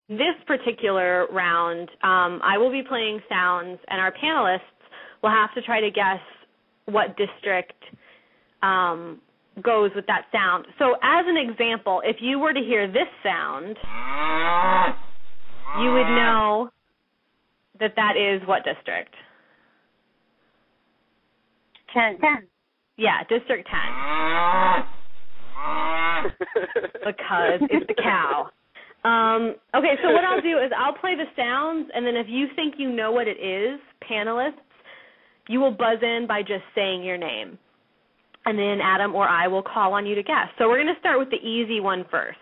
this particular round, I will be playing sounds, and our panelists will have to try to guess what district goes with that sound. So as an example, if you were to hear this sound, you would know that that is what district? 10. Yeah, District 10. Because it's the cow. Okay, so what I'll do is I'll play the sounds, and then if you think you know what it is, panelists, you will buzz in by just saying your name. And then Adam or I will call on you to guess. So we're going to start with the easy one first.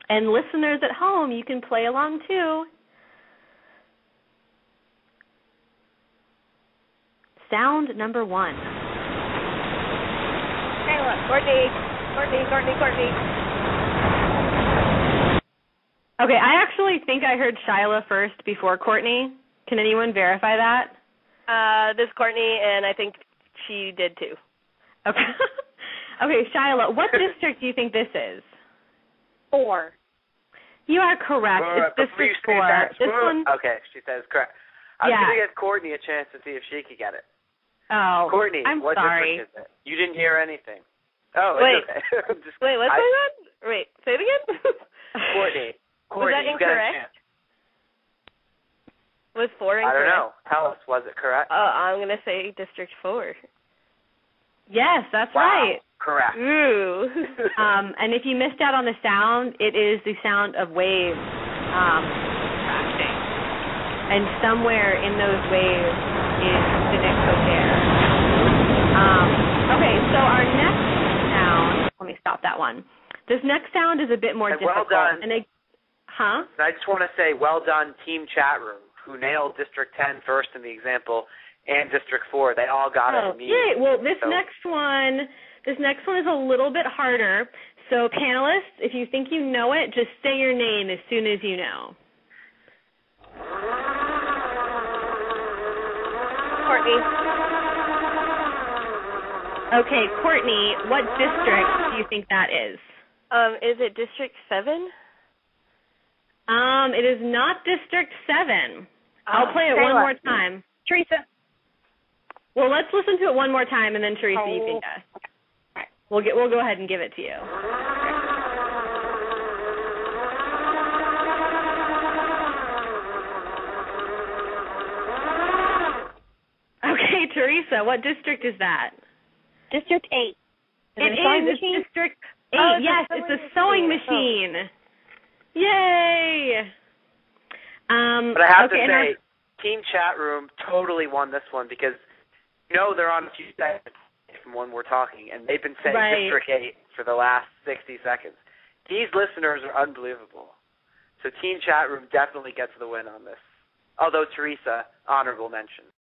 And listeners at home, you can play along too. Sound number 1. Shylah, Courtney. Okay, I actually think I heard Shylah first before Courtney. Can anyone verify that? This is Courtney, and I think she did too. Okay. Okay, Shylah, what district do you think this is? 4. You are correct. It's District 4. This one. Okay, she says correct. I was going to give Courtney a chance to see if she could get it. Oh, Courtney, I'm what sorry. district is it? You didn't hear anything. Oh, Wait. it's okay. Wait, what's going on? Wait, say it again? Courtney, Was that you got a incorrect? chance. Was 4 incorrect? I don't know. Tell us, was it correct? I'm going to say District 4. Yes, that's Wow. right. Correct. Ooh. And if you missed out on the sound, it is the sound of waves crashing. And somewhere in those waves is the Nicotere. Okay, so our next sound, let me stop that one. This next sound is a bit more difficult. Well done. And I just want to say well done, Team Chat Room, who nailed District 10 first in the example, and District 4. They all got it immediately. Yay. Well, this next one is a little bit harder. So, panelists, if you think you know it, just say your name as soon as you know. Courtney. Okay, Courtney, what district do you think that is? Is it District 7? It is not District 7. I'll play it one more time. Theresa. Well, let's listen to it one more time, and then Theresa, you can guess. Okay. All right. We'll go ahead and give it to you. Okay, Theresa, what district is that? District 8. Is it a It sewing is. machine? It's District 8. Oh, Yes, it's a sewing machine. Yay! But I have to say, Team Chat Room totally won this one because, they're on a few seconds from when we're talking, and they've been saying District 8 for the last 60 seconds. These listeners are unbelievable. So Team Chat Room definitely gets the win on this. Although Theresa, honorable mention.